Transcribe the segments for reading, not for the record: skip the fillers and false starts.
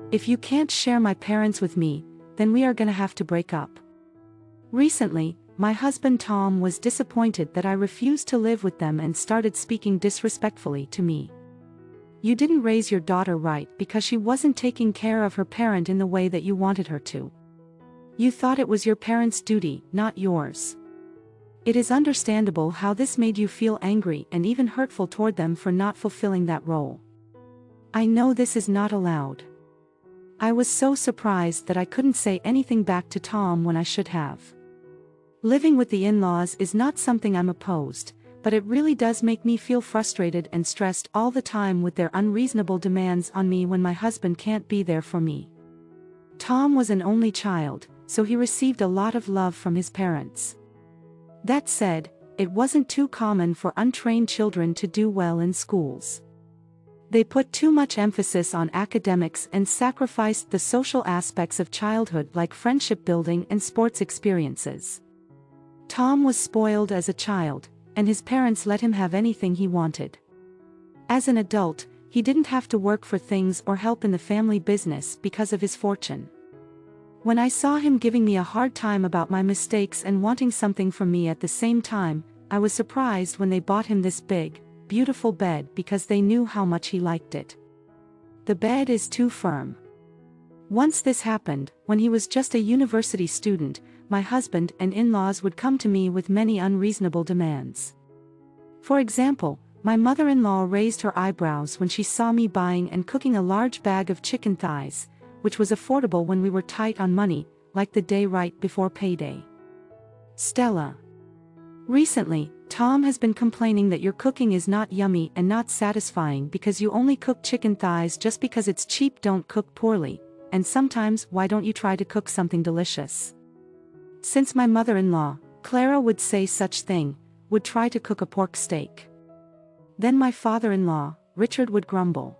If you can't share my parents with me, then we are gonna have to break up. Recently, my husband Tom was disappointed that I refused to live with them and started speaking disrespectfully to me. You didn't raise your daughter right because she wasn't taking care of her parent in the way that you wanted her to. You thought it was your parents' duty, not yours. It is understandable how this made you feel angry and even hurtful toward them for not fulfilling that role. I know this is not allowed. I was so surprised that I couldn't say anything back to Tom when I should have. Living with the in-laws is not something I'm opposed, but it really does make me feel frustrated and stressed all the time with their unreasonable demands on me when my husband can't be there for me. Tom was an only child, so he received a lot of love from his parents. That said, it wasn't too common for untrained children to do well in schools. They put too much emphasis on academics and sacrificed the social aspects of childhood like friendship building and sports experiences. Tom was spoiled as a child, and his parents let him have anything he wanted. As an adult, he didn't have to work for things or help in the family business because of his fortune. When I saw him giving me a hard time about my mistakes and wanting something from me at the same time, I was surprised when they bought him this big, beautiful bed because they knew how much he liked it. The bed is too firm. Once this happened, when he was just a university student, my husband and in-laws would come to me with many unreasonable demands. For example, my mother-in-law raised her eyebrows when she saw me buying and cooking a large bag of chicken thighs, which was affordable when we were tight on money, like the day right before payday. Stella. Recently, Tom has been complaining that your cooking is not yummy and not satisfying because you only cook chicken thighs just because it's cheap. Don't cook poorly, and sometimes why don't you try to cook something delicious? Since my mother-in-law, Clara, would say such thing, would try to cook a pork steak. Then my father-in-law, Richard, would grumble.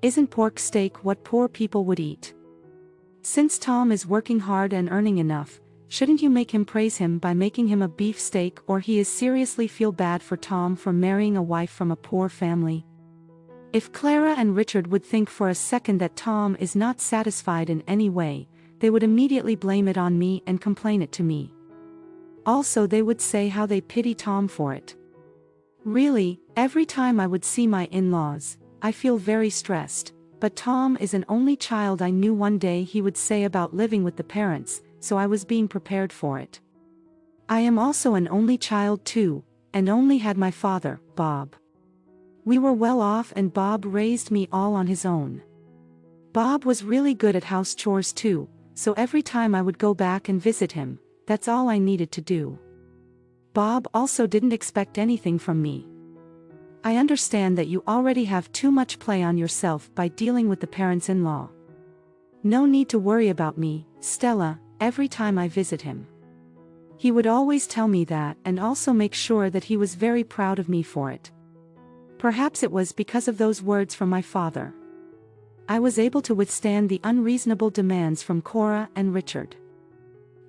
Isn't pork steak what poor people would eat? Since Tom is working hard and earning enough, shouldn't you make him praise him by making him a beef steak, or he is seriously feel bad for Tom for marrying a wife from a poor family? If Clara and Richard would think for a second that Tom is not satisfied in any way, they would immediately blame it on me and complain it to me. Also, they would say how they pity Tom for it. Really, every time I would see my in-laws, I feel very stressed, but Tom is an only child. I knew one day he would say about living with the parents, so I was being prepared for it. I am also an only child too, and only had my father, Bob. We were well off and Bob raised me all on his own. Bob was really good at house chores too, so every time I would go back and visit him, that's all I needed to do. Bob also didn't expect anything from me. I understand that you already have too much play on yourself by dealing with the parents-in-law. No need to worry about me, Stella, every time I visit him. He would always tell me that and also make sure that he was very proud of me for it. Perhaps it was because of those words from my father. I was able to withstand the unreasonable demands from Cora and Richard.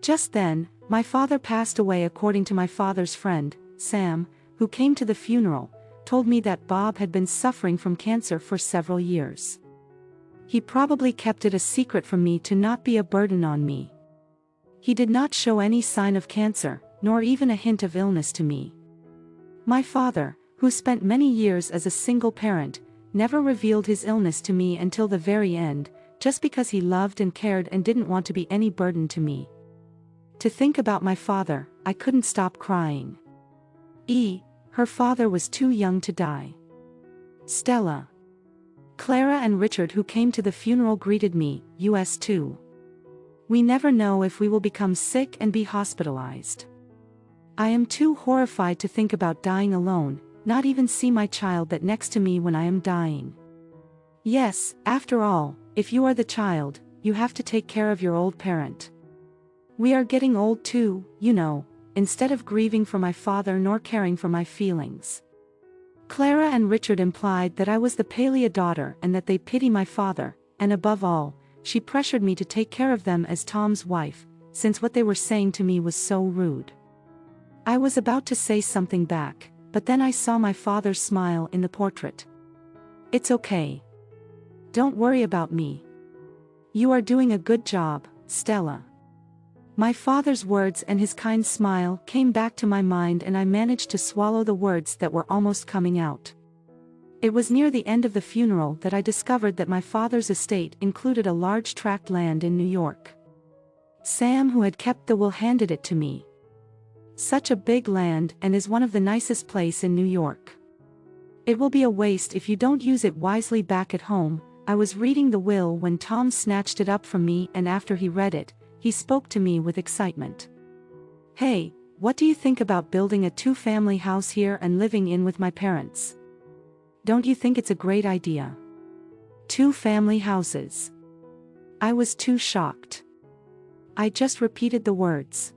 Just then, my father passed away. According to my father's friend, Sam, who came to the funeral, told me that Bob had been suffering from cancer for several years. He probably kept it a secret from me to not be a burden on me. He did not show any sign of cancer, nor even a hint of illness to me. My father, who spent many years as a single parent, never revealed his illness to me until the very end, just because he loved and cared and didn't want to be any burden to me. To think about my father, I couldn't stop crying. Her father was too young to die. Stella. Clara and Richard, who came to the funeral, greeted me, us too. We never know if we will become sick and be hospitalized. I am too horrified to think about dying alone, not even see my child that next to me when I am dying. Yes, after all, if you are the child, you have to take care of your old parent. We are getting old too, you know, instead of grieving for my father nor caring for my feelings. Clara and Richard implied that I was the Palia daughter and that they pity my father, and above all, she pressured me to take care of them as Tom's wife, since what they were saying to me was so rude. I was about to say something back, but then I saw my father's smile in the portrait. It's okay. Don't worry about me. You are doing a good job, Stella. My father's words and his kind smile came back to my mind, and I managed to swallow the words that were almost coming out. It was near the end of the funeral that I discovered that my father's estate included a large tract land in New York. Sam, who had kept the will, handed it to me. Such a big land, and is one of the nicest place in New York. It will be a waste if you don't use it wisely back at home. I was reading the will when Tom snatched it up from me, and after he read it, he spoke to me with excitement. Hey, what do you think about building a two-family house here and living in with my parents? Don't you think it's a great idea? Two-family houses. I was too shocked. I just repeated the words.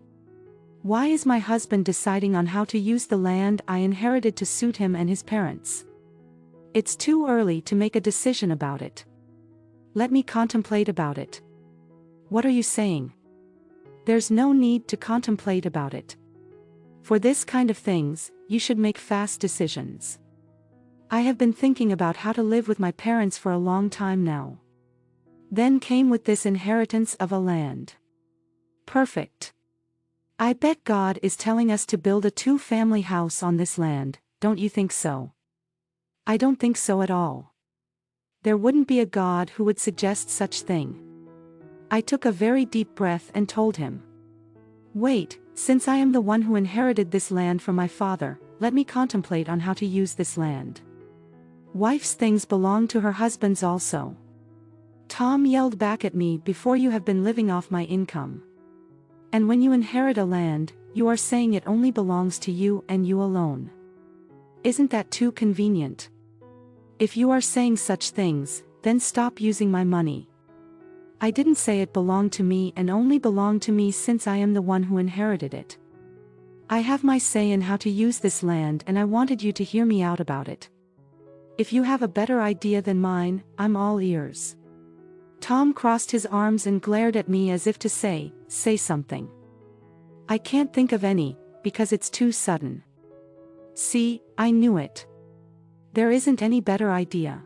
Why is my husband deciding on how to use the land I inherited to suit him and his parents? It's too early to make a decision about it. Let me contemplate about it. What are you saying? There's no need to contemplate about it. For this kind of things, you should make fast decisions. I have been thinking about how to live with my parents for a long time now. Then came with this inheritance of a land. Perfect. I bet God is telling us to build a two-family house on this land, don't you think so? I don't think so at all. There wouldn't be a God who would suggest such thing. I took a very deep breath and told him. Wait, since I am the one who inherited this land from my father, let me contemplate on how to use this land. Wife's things belong to her husband's also. Tom yelled back at me, before you have been living off my income. And when you inherit a land, you are saying it only belongs to you and you alone. Isn't that too convenient? If you are saying such things, then stop using my money. I didn't say it belonged to me and only belonged to me since I am the one who inherited it. I have my say in how to use this land, and I wanted you to hear me out about it. If you have a better idea than mine, I'm all ears. Tom crossed his arms and glared at me as if to say something. I can't think of any, because it's too sudden. See, I knew it. There isn't any better idea.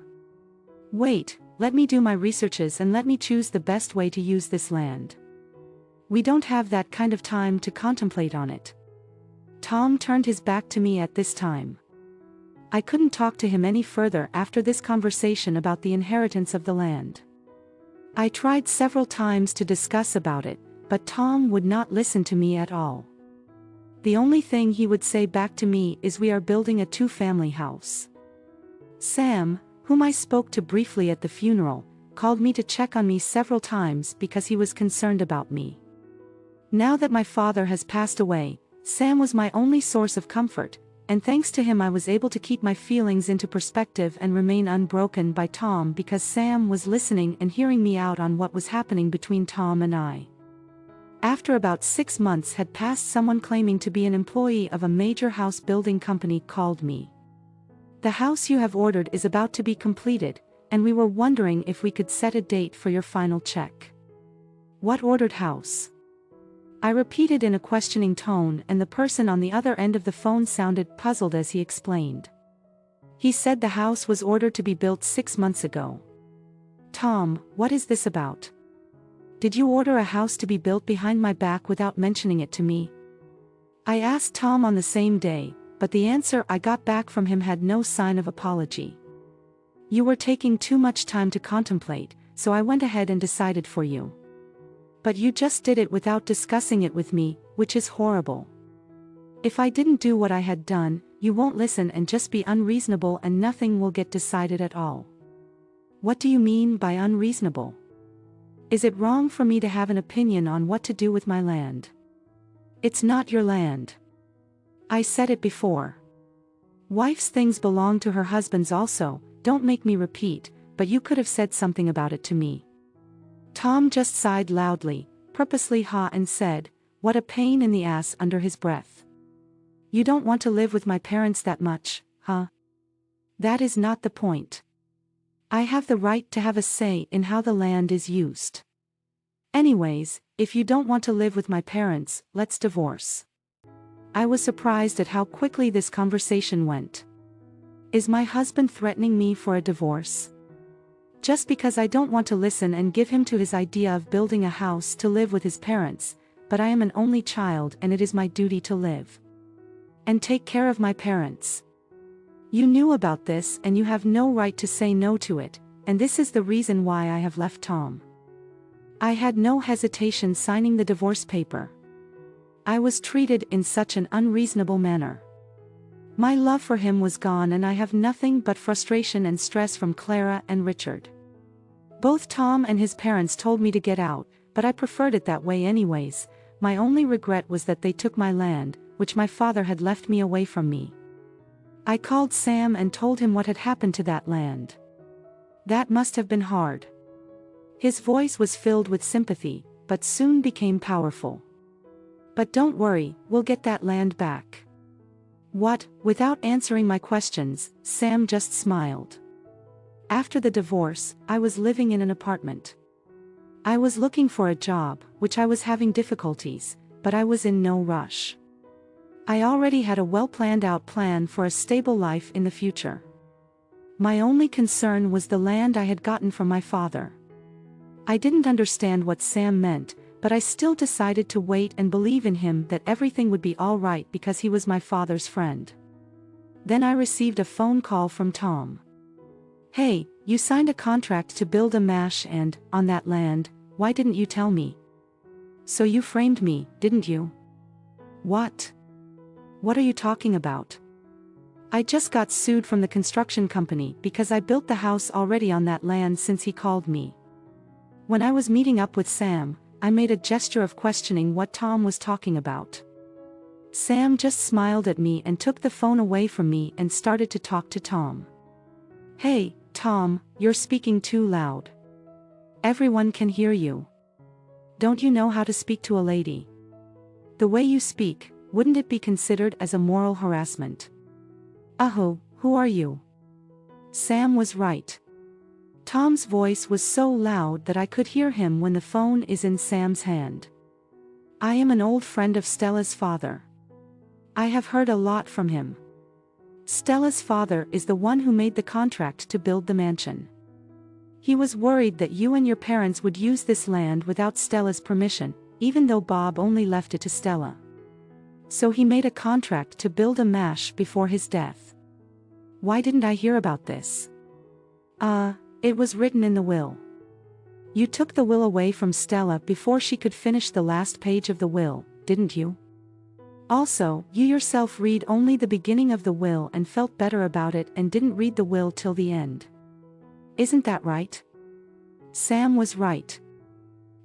Wait, let me do my researches and let me choose the best way to use this land. We don't have that kind of time to contemplate on it. Tom turned his back to me at this time. I couldn't talk to him any further after this conversation about the inheritance of the land. I tried several times to discuss about it, but Tom would not listen to me at all. The only thing he would say back to me is, we are building a two-family house. Sam, whom I spoke to briefly at the funeral, called me to check on me several times because he was concerned about me. Now that my father has passed away, Sam was my only source of comfort, and thanks to him I was able to keep my feelings into perspective and remain unbroken by Tom, because Sam was listening and hearing me out on what was happening between Tom and I. After about 6 months had passed, someone claiming to be an employee of a major house building company called me. The house you have ordered is about to be completed, and we were wondering if we could set a date for your final check. What ordered house? I repeated in a questioning tone, and the person on the other end of the phone sounded puzzled as he explained. He said the house was ordered to be built 6 months ago. Tom, what is this about? Did you order a house to be built behind my back without mentioning it to me? I asked Tom on the same day, but the answer I got back from him had no sign of apology. You were taking too much time to contemplate, so I went ahead and decided for you. But you just did it without discussing it with me, which is horrible. If I didn't do what I had done, you won't listen and just be unreasonable, and nothing will get decided at all. What do you mean by unreasonable? Is it wrong for me to have an opinion on what to do with my land? It's not your land. I said it before. Wife's things belong to her husband's also, don't make me repeat, but you could have said something about it to me. Tom just sighed loudly, purposely and said, what a pain in the ass, under his breath. You don't want to live with my parents that much, huh? That is not the point. I have the right to have a say in how the land is used. Anyways, if you don't want to live with my parents, let's divorce. I was surprised at how quickly this conversation went. Is my husband threatening me for a divorce? Just because I don't want to listen and give him to his idea of building a house to live with his parents, but I am an only child and it is my duty to live and take care of my parents. You knew about this and you have no right to say no to it, and this is the reason why I have left Tom. I had no hesitation signing the divorce paper. I was treated in such an unreasonable manner. My love for him was gone and I have nothing but frustration and stress from Clara and Richard. Both Tom and his parents told me to get out, but I preferred it that way anyways. My only regret was that they took my land, which my father had left me away from me. I called Sam and told him what had happened to that land. That must have been hard. His voice was filled with sympathy, but soon became powerful. But don't worry, we'll get that land back. What? Without answering my questions, Sam just smiled. After the divorce, I was living in an apartment. I was looking for a job, which I was having difficulties, but I was in no rush. I already had a well-planned out plan for a stable life in the future. My only concern was the land I had gotten from my father. I didn't understand what Sam meant, but I still decided to wait and believe in him that everything would be all right because he was my father's friend. Then I received a phone call from Tom. "Hey, you signed a contract to build a mash and, on that land, why didn't you tell me? So you framed me, didn't you?" "What? What are you talking about?" "I just got sued from the construction company because I built the house already on that land since he called me." When I was meeting up with Sam, I made a gesture of questioning what Tom was talking about. Sam just smiled at me and took the phone away from me and started to talk to Tom. "Hey, Tom, you're speaking too loud. Everyone can hear you. Don't you know how to speak to a lady? The way you speak, wouldn't it be considered as a moral harassment?" Who are you?" Sam was right. Tom's voice was so loud that I could hear him when the phone is in Sam's hand. "I am an old friend of Stella's father. I have heard a lot from him. Stella's father is the one who made the contract to build the mansion. He was worried that you and your parents would use this land without Stella's permission, even though Bob only left it to Stella. So he made a contract to build a mash before his death. Why didn't I hear about this?" It was written in the will. You took the will away from Stella before she could finish the last page of the will, didn't you? Also, you yourself read only the beginning of the will and felt better about it and didn't read the will till the end. Isn't that right?" Sam was right.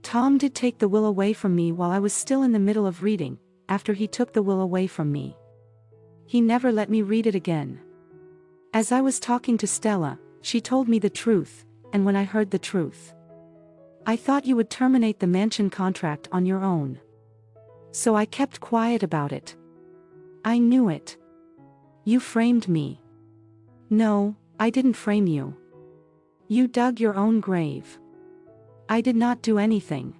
Tom did take the will away from me while I was still in the middle of reading. After he took the will away from me, he never let me read it again. As I was talking to Stella, she told me the truth, and when I heard the truth, I thought you would terminate the mansion contract on your own. So I kept quiet about it. I knew it. You framed me. No, I didn't frame you. You dug your own grave. I did not do anything.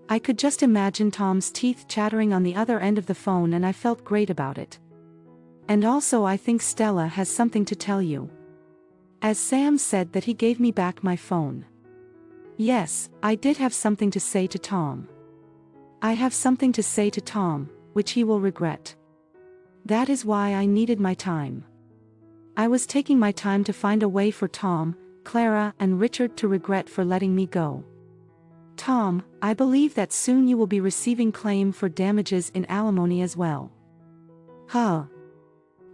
I could just imagine Tom's teeth chattering on the other end of the phone and I felt great about it. And also I think Stella has something to tell you. As Sam said that he gave me back my phone. Yes, I did have something to say to Tom. I have something to say to Tom, which he will regret. That is why I needed my time. I was taking my time to find a way for Tom, Clara and Richard to regret for letting me go. Tom, I believe that soon you will be receiving claim for damages in alimony as well. Huh.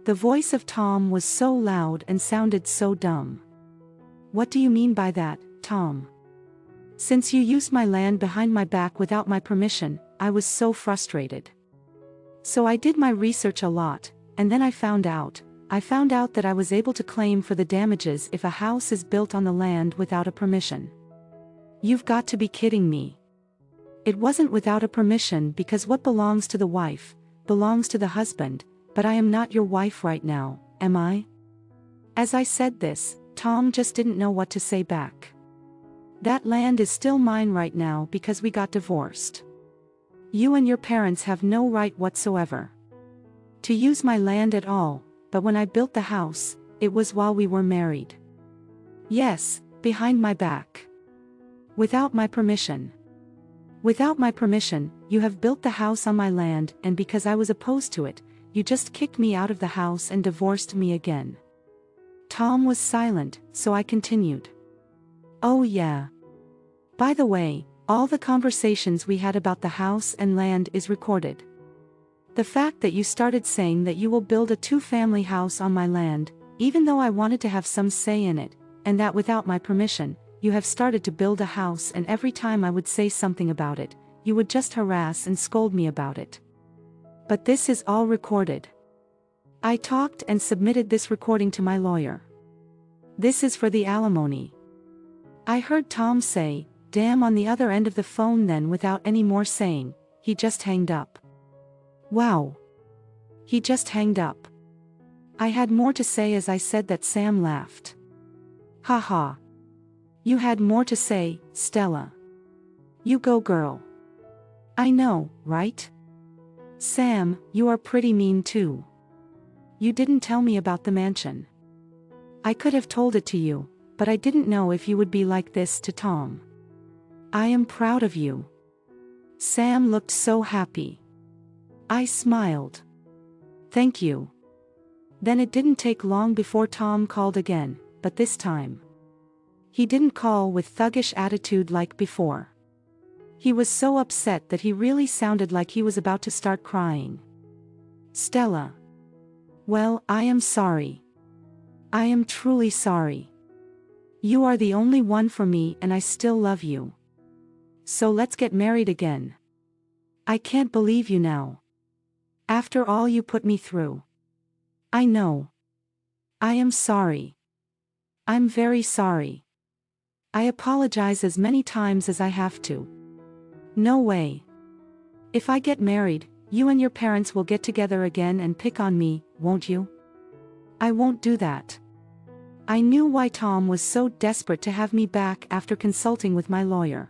The voice of Tom was so loud and sounded so dumb. What do you mean by that, Tom? Since you used my land behind my back without my permission, I was so frustrated. So I did my research a lot, and then I found out that I was able to claim for the damages if a house is built on the land without a permission. You've got to be kidding me. It wasn't without a permission because what belongs to the wife, belongs to the husband, but I am not your wife right now, am I? As I said this, Tom just didn't know what to say back. That land is still mine right now because we got divorced. You and your parents have no right whatsoever to use my land at all, but when I built the house, it was while we were married. Yes, Behind my back. Without my permission. Without my permission, you have built the house on my land, and because I was opposed to it, you just kicked me out of the house and divorced me again. Tom was silent, so I continued. Oh yeah. By the way, all the conversations we had about the house and land is recorded. The fact that you started saying that you will build a two-family house on my land, even though I wanted to have some say in it, and that without my permission, you have started to build a house, and every time I would say something about it, you would just harass and scold me about it. But this is all recorded. I talked and submitted this recording to my lawyer. This is for the alimony. I heard Tom say, "Damn," on the other end of the phone. Then without any more saying, he just hanged up. Wow. He just hanged up. I had more to say as I said that. Sam laughed. Haha. You had more to say, Stella. You go, girl. I know, right? Sam, you are pretty mean too. You didn't tell me about the mansion. I could have told it to you, but I didn't know if you would be like this to Tom. I am proud of you. Sam looked so happy. I smiled. Thank you. Then it didn't take long before Tom called again, but this time he didn't call with thuggish attitude like before. He was so upset that he really sounded like he was about to start crying. Stella. Well, I am sorry. I am truly sorry. You are the only one for me and I still love you. So let's get married again. I can't believe you now. After all you put me through. I know. I am sorry. I'm very sorry. I apologize as many times as I have to. No way. If I get married, you and your parents will get together again and pick on me, won't you? I won't do that. I knew why Tom was so desperate to have me back after consulting with my lawyer.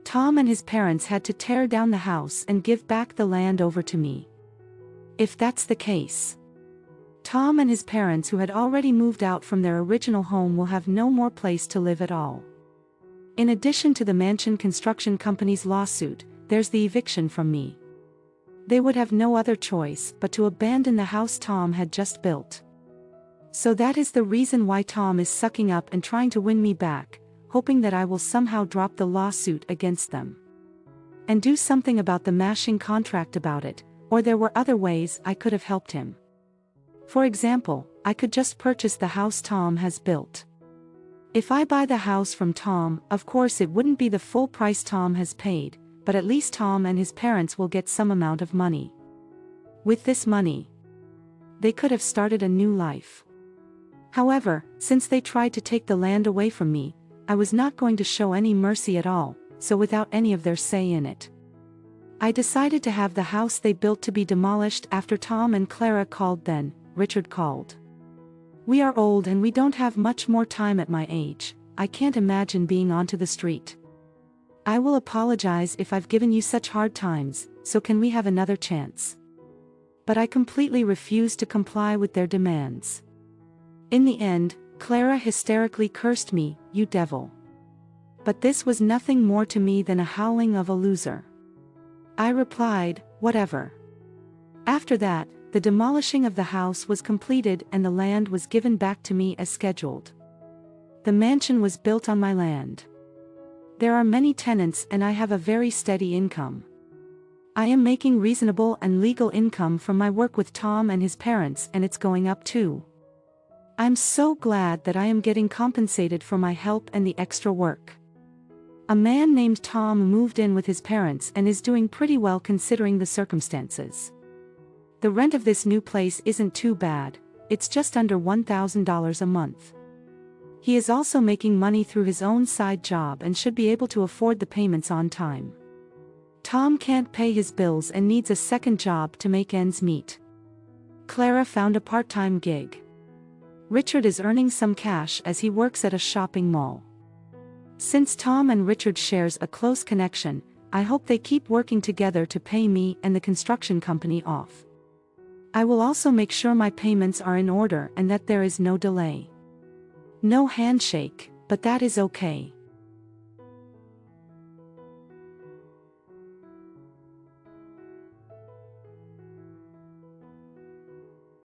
Tom and his parents had to tear down the house and give back the land over to me. If that's the case, Tom and his parents, who had already moved out from their original home, will have no more place to live at all. In addition to the mansion construction company's lawsuit, there's the eviction from me. They would have no other choice but to abandon the house Tom had just built. So that is the reason why Tom is sucking up and trying to win me back, hoping that I will somehow drop the lawsuit against them. And do something about the mashing contract about it, or there were other ways I could have helped him. For example, I could just purchase the house Tom has built. If I buy the house from Tom, of course it wouldn't be the full price Tom has paid, but at least Tom and his parents will get some amount of money. With this money, they could have started a new life. However, since they tried to take the land away from me, I was not going to show any mercy at all, so without any of their say in it, I decided to have the house they built to be demolished after Tom and Clara called. Then Richard called. We are old and we don't have much more time at my age. I can't imagine being onto the street. I will apologize if I've given you such hard times, so can we have another chance? But I completely refused to comply with their demands. In the end, Clara hysterically cursed me, "You devil." But this was nothing more to me than a howling of a loser. I replied, "Whatever." After that, the demolishing of the house was completed and the land was given back to me as scheduled. The mansion was built on my land. There are many tenants and I have a very steady income. I am making reasonable and legal income from my work with Tom and his parents, and it's going up too. I'm so glad that I am getting compensated for my help and the extra work. A man named Tom moved in with his parents and is doing pretty well considering the circumstances. The rent of this new place isn't too bad, it's just under $1,000 a month. He is also making money through his own side job and should be able to afford the payments on time. Tom can't pay his bills and needs a second job to make ends meet. Clara found a part-time gig. Richard is earning some cash as he works at a shopping mall. Since Tom and Richard shares a close connection, I hope they keep working together to pay me and the construction company off. I will also make sure my payments are in order and that there is no delay. No handshake, but that is okay.